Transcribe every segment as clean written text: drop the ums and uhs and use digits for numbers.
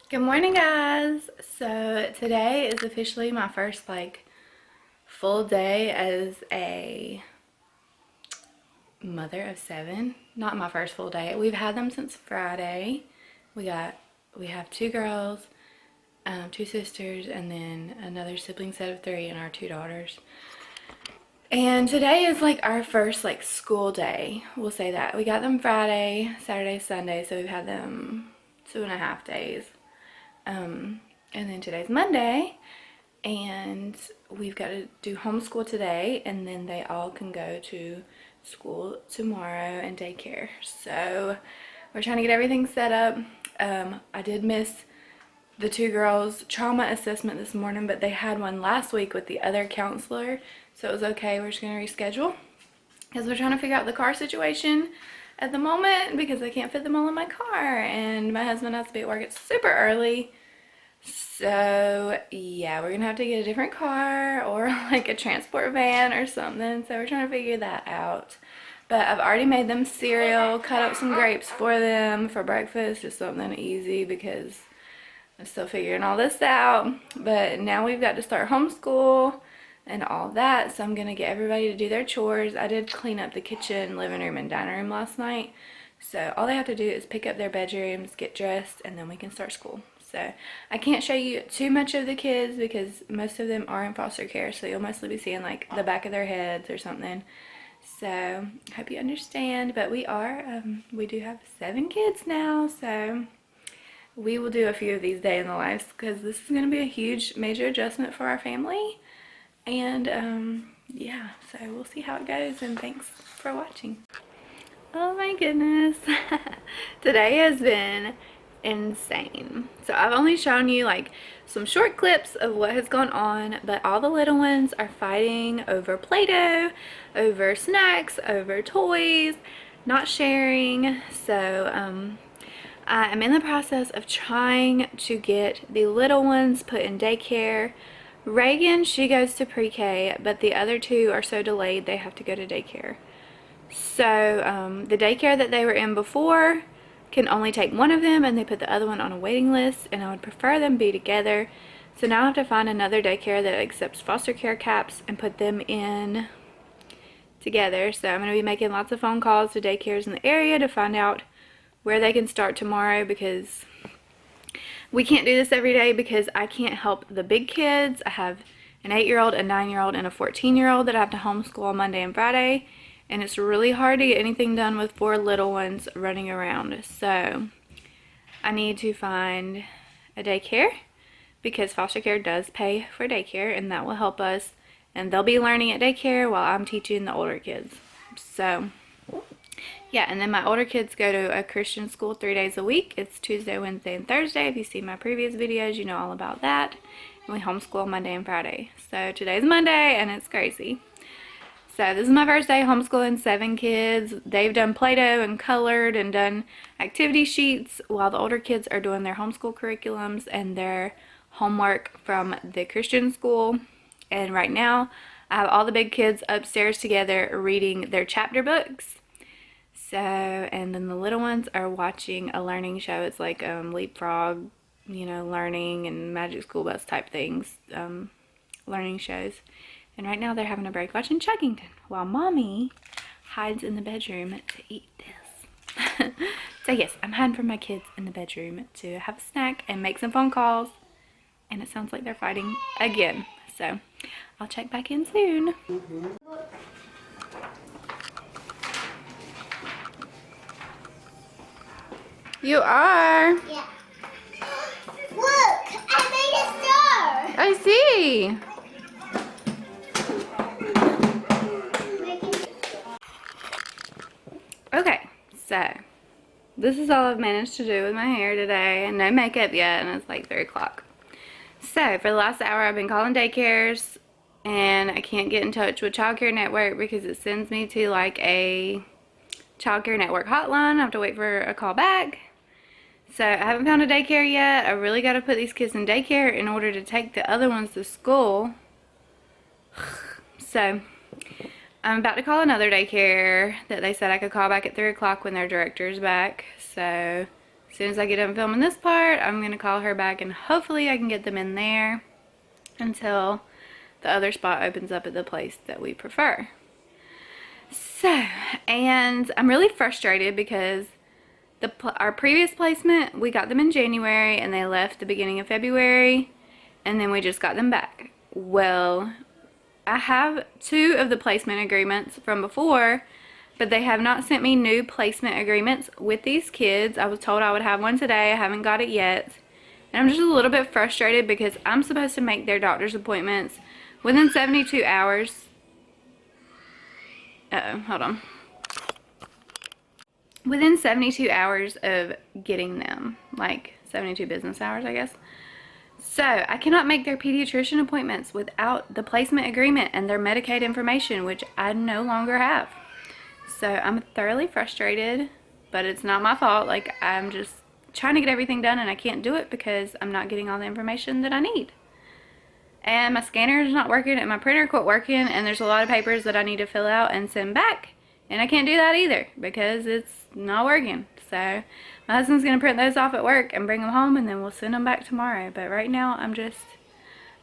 Good morning, guys. So today is officially my first full day as a mother of 7. Not my first full day. We've had them since Friday. We have 2 girls, 2 sisters, and then another sibling set of 3 and our 2 daughters. And today is our first school day. We'll say that. We got them Friday, Saturday, Sunday, so we've had them 2.5 days. And then today's Monday, and we've got to do homeschool today, and then they all can go to school tomorrow and daycare. So we're trying to get everything set up. I did miss the 2 girls' trauma assessment this morning, but they had one last week with the other counselor, so it was okay. We're just going to reschedule because we're trying to figure out the car situation at the moment because I can't fit them all in my car, and my husband has to be at work. It's super early. So yeah, we're gonna have to get a different car or a transport van or something. So we're trying to figure that out. But I've already made them cereal, cut up some grapes for them for breakfast, just something easy because I'm still figuring all this out. But now we've got to start homeschool and all that. So I'm gonna get everybody to do their chores. I did clean up the kitchen, living room, and dining room last night. So all they have to do is pick up their bedrooms, get dressed, and then we can start school. So I can't show you too much of the kids because most of them are in foster care, so you'll mostly be seeing the back of their heads or something. So I hope you understand, but we do have 7 kids now, so we will do a few of these day in the lives because this is going to be a huge major adjustment for our family. And yeah, so we'll see how it goes, and thanks for watching. Oh my goodness. Today has been insane. So I've only shown you some short clips of what has gone on, but all the little ones are fighting over Play-Doh, over snacks, over toys, not sharing. So I am in the process of trying to get the little ones put in daycare. Reagan, she goes to pre-K, but the other 2 are so delayed they have to go to daycare. So the daycare that they were in before can only take one of them, and they put the other one on a waiting list, and I would prefer them be together. So now I have to find another daycare that accepts foster care caps and put them in together. So I'm going to be making lots of phone calls to daycares in the area to find out where they can start tomorrow, because we can't do this every day because I can't help the big kids. I have an 8-year-old, a 9-year-old, and a 14-year-old that I have to homeschool on Monday and Friday. And it's really hard to get anything done with 4 little ones running around. So I need to find a daycare because foster care does pay for daycare, and that will help us. And they'll be learning at daycare while I'm teaching the older kids. So yeah, and then my older kids go to a Christian school 3 days a week. It's Tuesday, Wednesday, and Thursday. If you see my previous videos, you know all about that. And we homeschool Monday and Friday. So today's Monday, and it's crazy. So this is my first day homeschooling 7 kids. They've done Play-Doh and colored and done activity sheets while the older kids are doing their homeschool curriculums and their homework from the Christian school. And right now I have all the big kids upstairs together reading their chapter books. So, and then the little ones are watching a learning show. It's like Leapfrog, learning and Magic School Bus type things, learning shows. And right now they're having a break watching Chuggington while Mommy hides in the bedroom to eat this. So yes, I'm hiding from my kids in the bedroom to have a snack and make some phone calls. And it sounds like they're fighting again. So I'll check back in soon. You are? Yeah. Look, I made a star. I see. Okay, so this is all I've managed to do with my hair today, and no makeup yet, and it's like 3 o'clock. So for the last hour I've been calling daycares, and I can't get in touch with Child Care Network because it sends me to a Child Care Network hotline. I have to wait for a call back. So I haven't found a daycare yet. I really got to put these kids in daycare in order to take the other ones to school. So I'm about to call another daycare that they said I could call back at 3 o'clock when their director's back. So As soon as I get done filming this part, I'm going to call her back and hopefully I can get them in there until the other spot opens up at the place that we prefer. So, and I'm really frustrated because our previous placement, we got them in January and they left the beginning of February, and then we just got them back. Well, I have 2 of the placement agreements from before, but they have not sent me new placement agreements with these kids. I was told I would have one today. I haven't got it yet. And I'm just a little bit frustrated because I'm supposed to make their doctor's appointments within 72 hours. Hold on. Within 72 hours of getting them, like 72 business hours, I guess. So I cannot make their pediatrician appointments without the placement agreement and their Medicaid information, which I no longer have. So I'm thoroughly frustrated, but it's not my fault. Like, I'm just trying to get everything done and I can't do it because I'm not getting all the information that I need. And my scanner is not working and my printer quit working, and there's a lot of papers that I need to fill out and send back. And I can't do that either because it's not working. So my husband's going to print those off at work and bring them home, and then we'll send them back tomorrow. But right now I'm just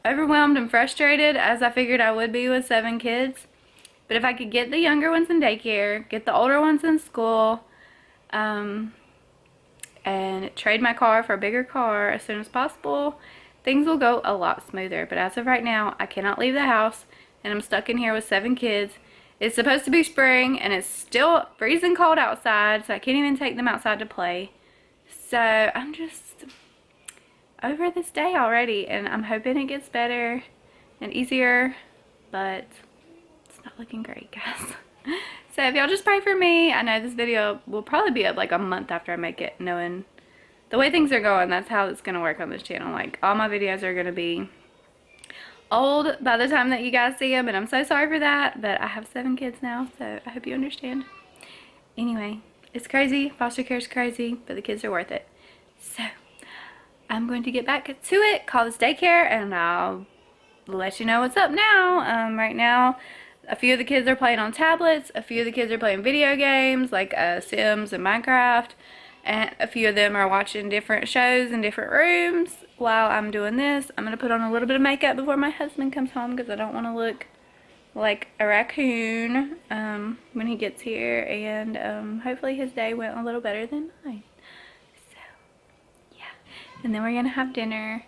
overwhelmed and frustrated, as I figured I would be with 7 kids. But if I could get the younger ones in daycare, get the older ones in school, and trade my car for a bigger car as soon as possible, things will go a lot smoother. But as of right now, I cannot leave the house and I'm stuck in here with 7 kids. It's supposed to be spring and it's still freezing cold outside, so I can't even take them outside to play. So I'm just over this day already, and I'm hoping it gets better and easier, but it's not looking great, guys. So if y'all just pray for me. I know this video will probably be up like a month after I make it, knowing the way things are going. That's how it's going to work on this channel. Like, all my videos are going to be old by the time that you guys see them, and I'm so sorry for that, but I have 7 kids now, so I hope you understand. Anyway, it's crazy. Foster care is crazy, but the kids are worth it. So I'm going to get back to it, call this daycare, and I'll let you know what's up now. Right now, a few of the kids are playing on tablets, a few of the kids are playing video games like Sims and Minecraft, and a few of them are watching different shows in different rooms. While I'm doing this, I'm going to put on a little bit of makeup before my husband comes home because I don't want to look like a raccoon when he gets here, and hopefully his day went a little better than mine. So yeah, and then we're going to have dinner,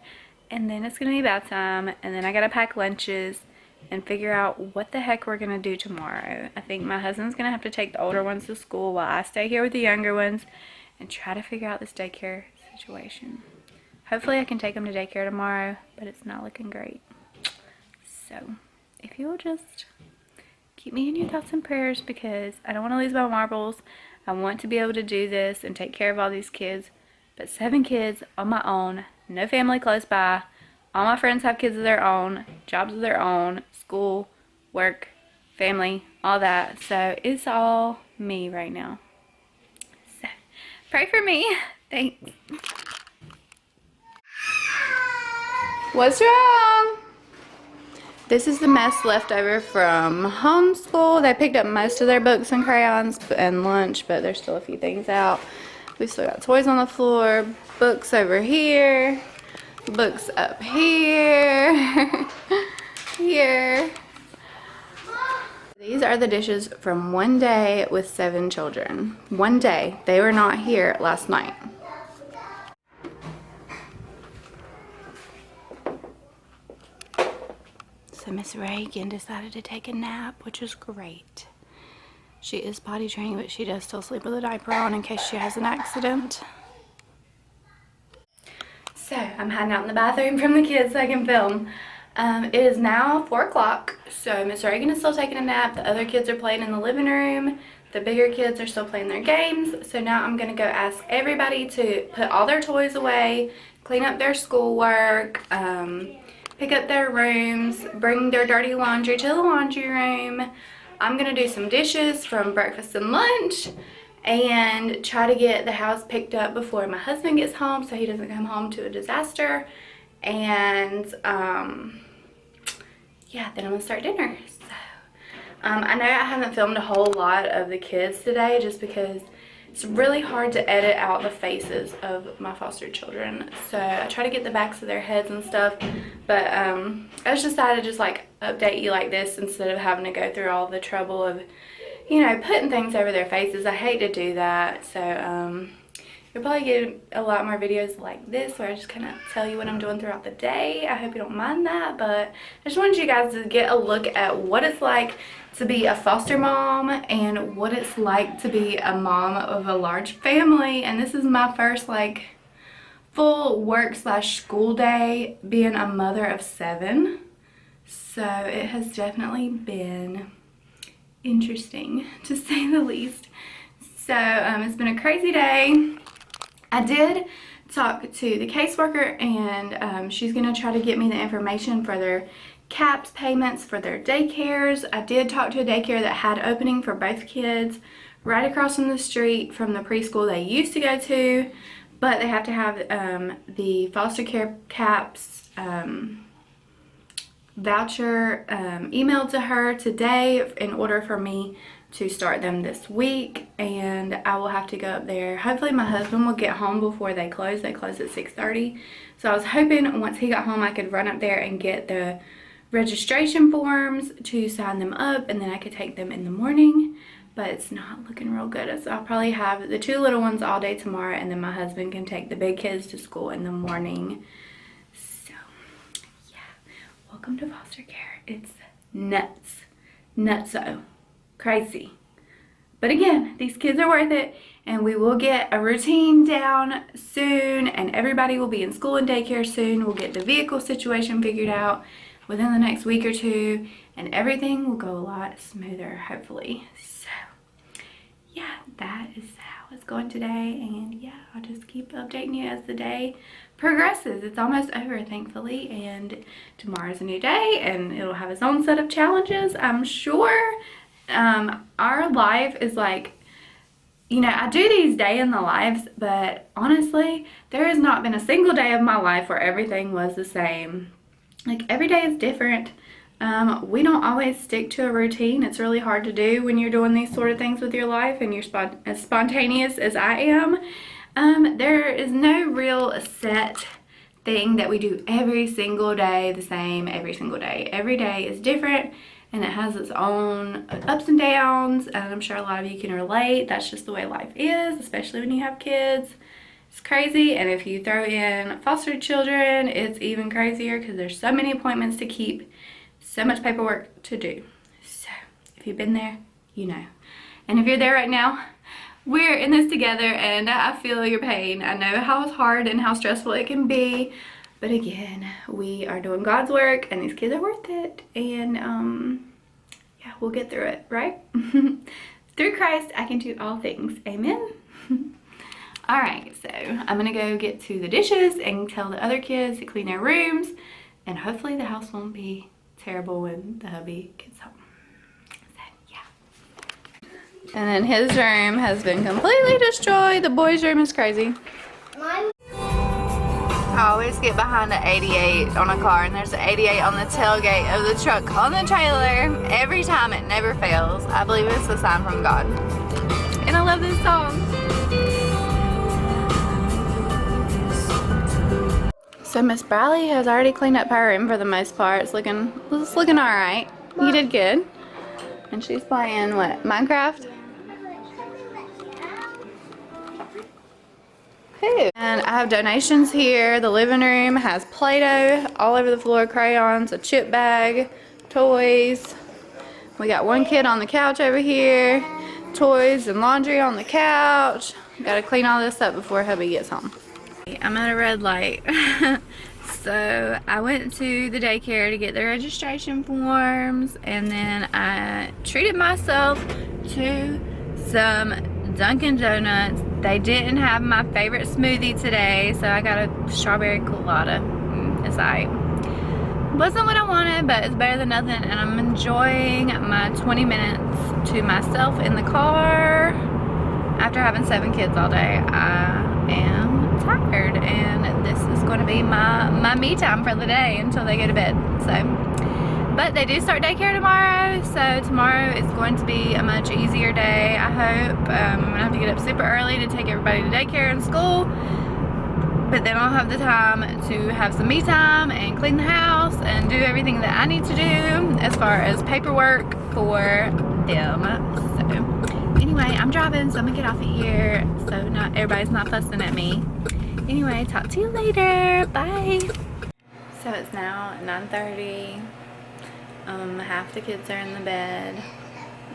and then it's going to be bath time, and then I got to pack lunches and figure out what the heck we're going to do tomorrow. I think my husband's going to have to take the older ones to school while I stay here with the younger ones and try to figure out this daycare situation. Hopefully I can take them to daycare tomorrow, but it's not looking great. So if you'll just keep me in your thoughts and prayers, because I don't want to lose my marbles. I want to be able to do this and take care of all these kids, but 7 kids on my own, no family close by. All my friends have kids of their own, jobs of their own, school, work, family, all that. So it's all me right now. So pray for me. Thanks. What's wrong? This is the mess left over from homeschool. They picked up most of their books and crayons and lunch, but there's still a few things out. We still got toys on the floor, books over here, books up here, here. These are the dishes from one day with 7 children. One day. They were not here last night. So Miss Reagan decided to take a nap, which is great. She is potty trained, but she does still sleep with a diaper on in case she has an accident. So I'm hiding out in the bathroom from the kids so I can film. It is now 4 o'clock, so Miss Reagan is still taking a nap. The other kids are playing in the living room. The bigger kids are still playing their games. So now I'm going to go ask everybody to put all their toys away, clean up their schoolwork, pick up their rooms, bring their dirty laundry to the laundry room. I'm going to do some dishes from breakfast and lunch and try to get the house picked up before my husband gets home so he doesn't come home to a disaster. And yeah, then I'm going to start dinner. So I know I haven't filmed a whole lot of the kids today just because it's really hard to edit out the faces of my foster children. So I try to get the backs of their heads and stuff. But I just decided to just like update you like this instead of having to go through all the trouble of, you know, putting things over their faces. I hate to do that. So you'll probably get a lot more videos like this where I just kind of tell you what I'm doing throughout the day. I hope you don't mind that, but I just wanted you guys to get a look at what it's like to be a foster mom and what it's like to be a mom of a large family. And this is my first like full work/school day being a mother of 7. So it has definitely been interesting to say the least. So it's been a crazy day. I did talk to the caseworker, and she's going to try to get me the information for their CAPS payments for their daycares. I did talk to a daycare that had opening for both kids right across from the street from the preschool they used to go to, but they have to have the foster care CAPS voucher emailed to her today in order for me to start them this week. And I will have to go up there. Hopefully my husband will get home before they close. They close at 6:30. So I was hoping once he got home I could run up there and get the registration forms to sign them up, and then I could take them in the morning. But it's not looking real good. So I'll probably have the 2 little ones all day tomorrow, and then my husband can take the big kids to school in the morning. So yeah, welcome to foster care. It's nuts. Nutso. Crazy. But again, these kids are worth it, and we will get a routine down soon, and everybody will be in school and daycare soon. We'll get the vehicle situation figured out within the next week or 2, and everything will go a lot smoother, hopefully. So yeah, that is how it's going today, and yeah, I'll just keep updating you as the day progresses. It's almost over, thankfully, and tomorrow's a new day, and it'll have its own set of challenges, I'm sure. Our life is like, you know, I do these day in the lives, but honestly, there has not been a single day of my life where everything was the same. Like, every day is different. We don't always stick to a routine. It's really hard to do when you're doing these sort of things with your life and you're as spontaneous as I am. There is no real set thing that we do every single day the same every single day. Every day is different, and it has its own ups and downs, and I'm sure a lot of you can relate. That's just the way life is, especially when you have kids. It's crazy, and if you throw in foster children, it's even crazier because there's so many appointments to keep, so much paperwork to do. So if you've been there, you know. And if you're there right now, we're in this together, and I feel your pain. I know how hard and how stressful it can be, but again, we are doing God's work, and these kids are worth it, and yeah, we'll get through it, right? Through Christ, I can do all things. Amen. All right, so I'm gonna go get to the dishes and tell the other kids to clean their rooms, and hopefully the house won't be terrible when the hubby gets home. So yeah. And then his room has been completely destroyed. The boys' room is crazy. I always get behind an 88 on a car, and there's an 88 on the tailgate of the truck on the trailer. Every time, it never fails. I believe it's a sign from God. And I love this song. So Miss Bradley has already cleaned up her room for the most part. It's looking alright. You did good. And she's playing what? Minecraft? Cool. And I have donations here. The living room has Play-Doh all over the floor, crayons, a chip bag, toys. We got one kid on the couch over here, toys and laundry on the couch. Gotta clean all this up before hubby gets home. I'm at a red light. So I went to the daycare to get the registration forms, and then I treated myself to some Dunkin' Donuts. They didn't have my favorite smoothie today, so I got a strawberry colada. It's alright. Wasn't what I wanted, but it's better than nothing, and I'm enjoying my 20 minutes to myself in the car. After having 7 kids all day, I am tired, and this is going to be my me time for the day until they go to bed. So But they do start daycare tomorrow, so tomorrow is going to be a much easier day, I hope. I'm gonna have to get up super early to take everybody to daycare and school, but then I'll have the time to have some me time and clean the house and do everything that I need to do as far as paperwork for them. So anyway, I'm driving, so I'm gonna get off of here so not everybody's not fussing at me. Anyway, talk to you later. Bye. So it's now 9:30. Half the kids are in the bed.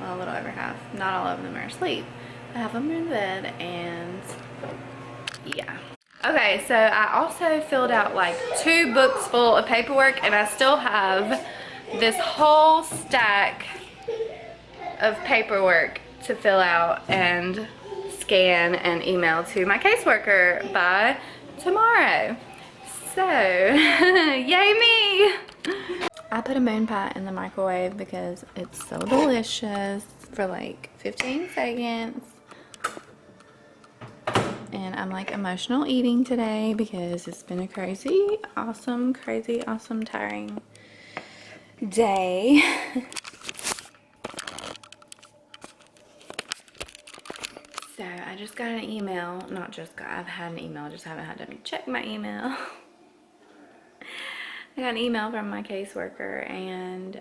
Well, a little over half. Not all of them are asleep. Half of them are in bed, and yeah. Okay, so I also filled out like 2 books full of paperwork, and I still have this whole stack of paperwork to fill out and scan and email to my caseworker by tomorrow. So, yay me! I put a moon pie in the microwave because it's so delicious for like 15 seconds. And I'm like emotional eating today because it's been a crazy, awesome, tiring day. So I just got an email, not just got, I've had an email, just haven't had to check my email. I got an email from my caseworker, and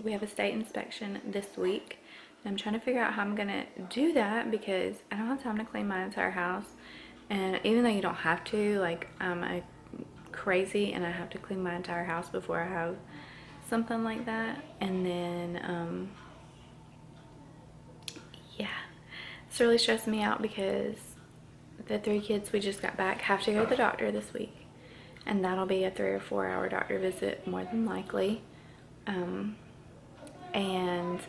we have a state inspection this week. I'm trying to figure out how I'm gonna do that because I don't have time to clean my entire house. And even though you don't have to, like, I'm crazy and I have to clean my entire house before I have something like that. And then, yeah, it's really stressing me out because the 3 kids we just got back have to go to the doctor this week. And that'll be a 3 or 4 hour doctor visit more than likely. And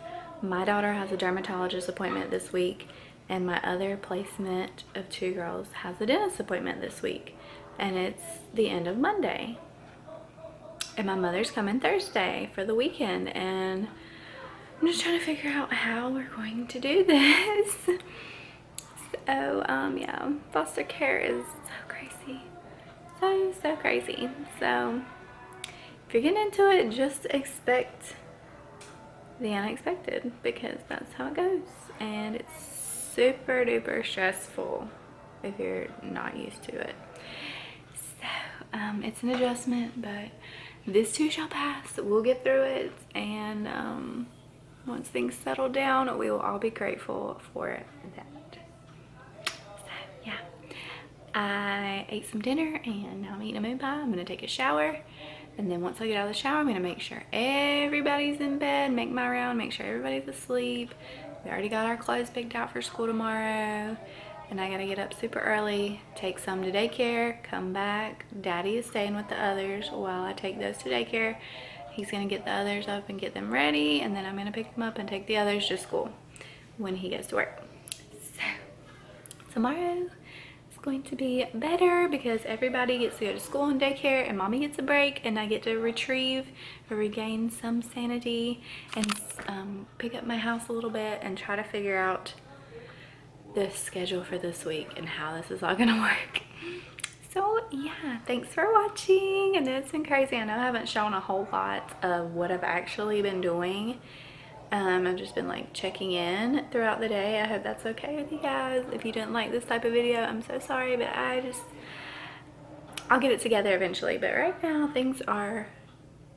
my daughter has a dermatologist appointment this week, and my other placement of 2 girls has a dentist appointment this week, and it's the end of Monday. And my mother's coming Thursday for the weekend, and I'm just trying to figure out how we're going to do this. So yeah, foster care is so crazy, so crazy. So if you're getting into it, just expect the unexpected, because that's how it goes, and it's super duper stressful if you're not used to it. So it's an adjustment, but this too shall pass. We'll get through it, and once things settle down, we will all be grateful for that. So yeah, I ate some dinner and now I'm eating a moon pie. I'm gonna take a shower. And then once I get out of the shower, I'm gonna make sure everybody's in bed, make my round, make sure everybody's asleep. We already got our clothes picked out for school tomorrow. And I gotta get up super early, take some to daycare, come back. Daddy is staying with the others while I take those to daycare. He's gonna get the others up and get them ready, and then I'm gonna pick them up and take the others to school when he goes to work. So tomorrow going to be better because everybody gets to go to school and daycare, and mommy gets a break, and I get to retrieve or regain some sanity and pick up my house a little bit and try to figure out the schedule for this week and how this is all gonna work. So yeah, thanks for watching. I know it's been crazy. I know I haven't shown a whole lot of what I've actually been doing. I've just been like checking in throughout the day. I hope that's okay with you guys. If you didn't like this type of video, I'm so sorry, but I'll get it together eventually. But right now things are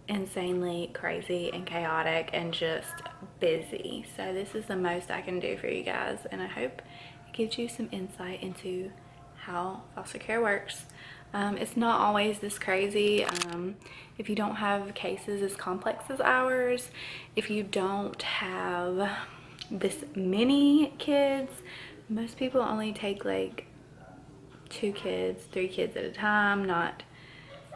insanely crazy and chaotic and just busy. So this is the most I can do for you guys, and I hope it gives you some insight into how foster care works. It's not always this crazy. If you don't have cases as complex as ours, if you don't have this many kids, most people only take like 2 kids, 3 kids at a time, not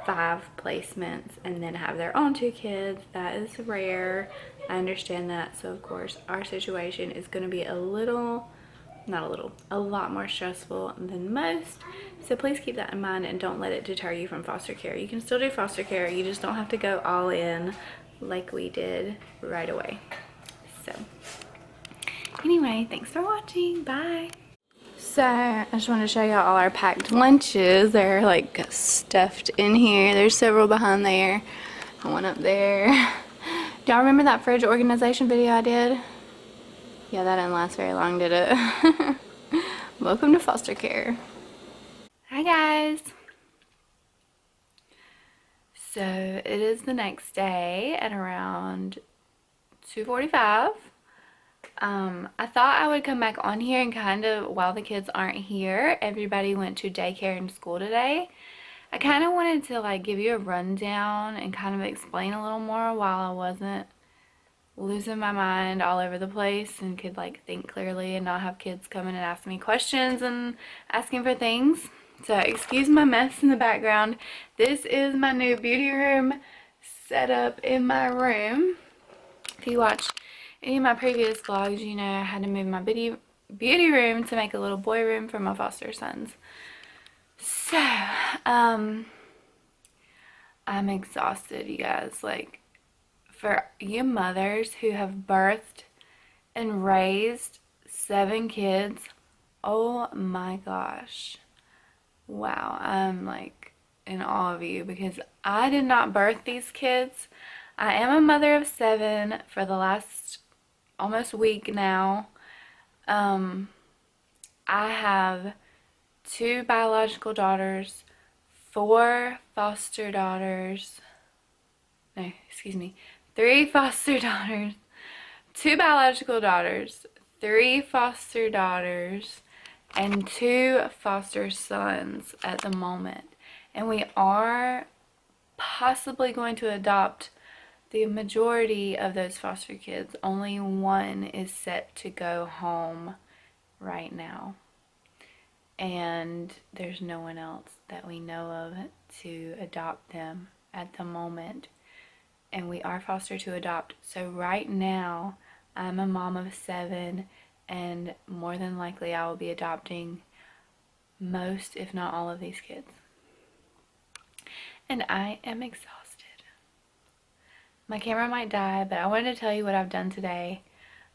5 placements and then have their own 2 kids. That is rare. I understand that. So of course our situation is going to be a lot more stressful than most. So please keep that in mind and don't let it deter you from foster care. You can still do foster care, you just don't have to go all in like we did right away. So anyway, thanks for watching. Bye. So I just want to show y'all all our packed lunches. They're like stuffed in here. There's several behind there. One up there. Do y'all remember that fridge organization video I did? Yeah, that didn't last very long, did it? Welcome to foster care. Hi guys. So it is the next day at around 2:45. I thought I would come back on here and kind of, while the kids aren't here, everybody went to daycare and school today. I kind of wanted to like give you a rundown and kind of explain a little more while I wasn't losing my mind all over the place and could like think clearly and not have kids coming and asking me questions and asking for things. So excuse my mess in the background. This is my new beauty room set up in my room. If you watch any of my previous vlogs, you know I had to move my beauty room to make a little boy room for my foster sons. So, I'm exhausted, you guys. Like, for you mothers who have birthed and raised 7 kids, oh my gosh. Wow, I'm like in awe of you because I did not birth these kids. I am a mother of 7 for the last almost week now. I have 2 biological daughters, 4 foster daughters, no, excuse me, 3 foster daughters, 2 biological daughters, 3 foster daughters, and 2 foster sons at the moment. And we are possibly going to adopt the majority of those foster kids. Only one is set to go home right now. And there's no one else that we know of to adopt them at the moment. And we are foster to adopt. So right now, I'm a mom of 7, and more than likely I will be adopting most, if not all, of these kids. And I am exhausted. My camera might die, but I wanted to tell you what I've done today.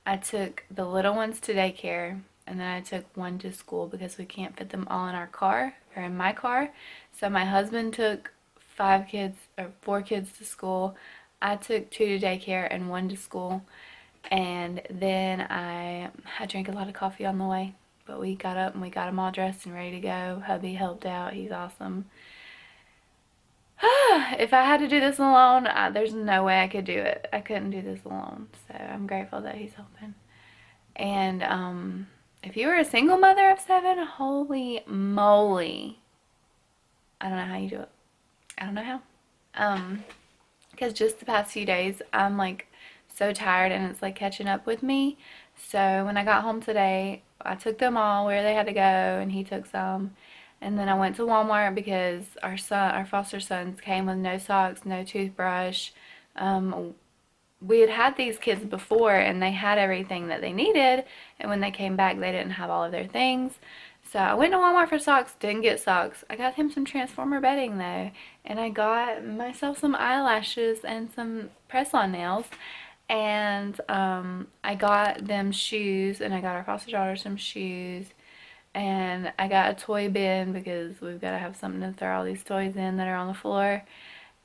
I took the little ones to daycare, and then I took one to school because we can't fit them all in our car, or in my car. So my husband took 4 kids to school. I took 2 to daycare and 1 to school. And then I drank a lot of coffee on the way. But we got up and we got them all dressed and ready to go. Hubby helped out. He's awesome. If I had to do this alone, there's no way I could do it. I couldn't do this alone. So I'm grateful that he's helping. And if you were a single mother of 7, holy moly. I don't know how you do it. I don't know how. Because just the past few days, I'm like so tired and it's like catching up with me. So when I got home today, I took them all where they had to go and he took some. And then I went to Walmart because our foster sons came with no socks, no toothbrush. We had these kids before and they had everything that they needed. And when they came back, they didn't have all of their things. So I went to Walmart for socks, didn't get socks. I got him some Transformer bedding though. And I got myself some eyelashes and some press-on nails. And I got them shoes, and I got our foster daughter some shoes. And I got a toy bin because we've got to have something to throw all these toys in that are on the floor.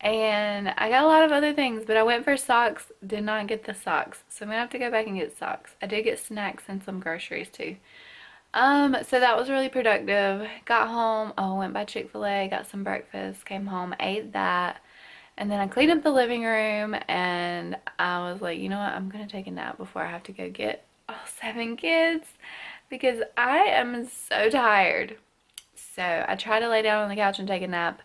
And I got a lot of other things, but I went for socks, did not get the socks. So I'm going to have to go back and get socks. I did get snacks and some groceries too. So that was really productive. Got home, went by Chick-fil-A, got some breakfast, came home, ate that. And then I cleaned up the living room and I was like, you know what, I'm going to take a nap before I have to go get all 7 kids because I am so tired. So I tried to lay down on the couch and take a nap.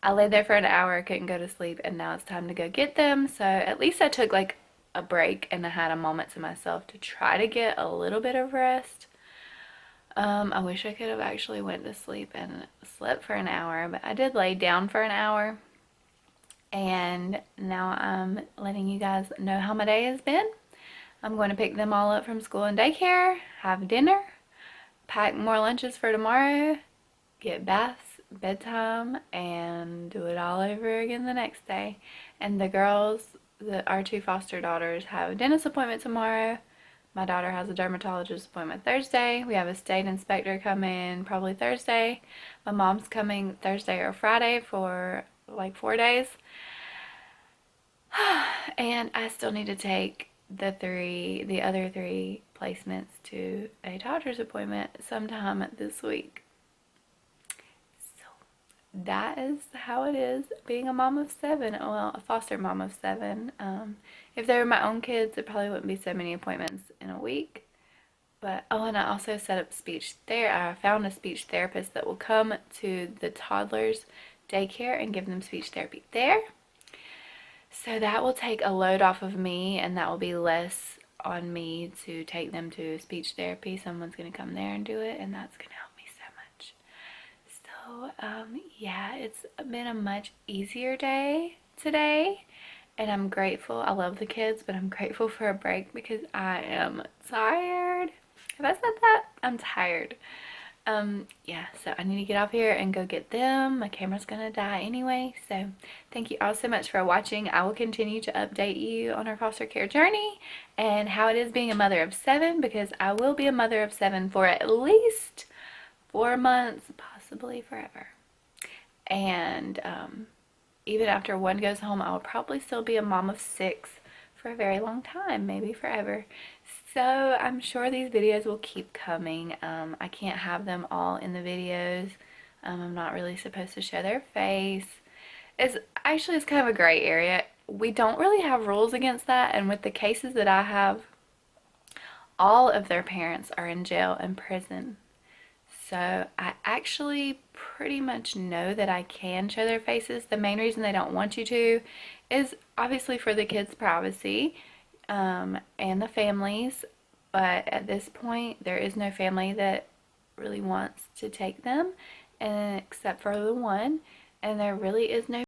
I laid there for an hour, couldn't go to sleep, and now it's time to go get them. So at least I took like a break and I had a moment to myself to try to get a little bit of rest. I wish I could have actually went to sleep and slept for an hour, but I did lay down for an hour. And now I'm letting you guys know how my day has been. I'm going to pick them all up from school and daycare, have dinner, pack more lunches for tomorrow, get baths, bedtime, and do it all over again the next day. And the girls, our 2 foster daughters, have a dentist appointment tomorrow. My daughter has a dermatologist appointment Thursday. We have a state inspector coming probably Thursday. My mom's coming Thursday or Friday for like 4 days. And I still need to take the other three placements to a doctor's appointment sometime this week. So that is how it is being a mom of seven. Well, a foster mom of seven. If they were my own kids, it probably wouldn't be so many appointments in a week. But oh, and I also set up speech there. I found a speech therapist that will come to the toddlers daycare and give them speech therapy there. So that will take a load off of me, and that will be less on me to take them to speech therapy. Someone's going to come there and do it, and that's going to help me so much. So, yeah, it's been a much easier day today, and I'm grateful. I love the kids, but I'm grateful for a break because I am tired. Have I said that? I'm tired. Yeah, so I need to get off here and go get them. My camera's gonna die anyway. So thank you all so much for watching. I will continue to update you on our foster care journey and how it is being a mother of seven, because I will be a mother of seven for at least 4 months, possibly forever. And even after one goes home, I will probably still be a mom of six for a very long time, maybe forever. So I'm sure these videos will keep coming. I can't have them all in the videos. I'm not really supposed to show their face. It's kind of a gray area. We don't really have rules against that, and with the cases that I have, all of their parents are in jail and prison. So I actually pretty much know that I can show their faces. The main reason they don't want you to is obviously for the kids' privacy, and the families. But at this point, there is no family that really wants to take them, and except for the one, and there really is no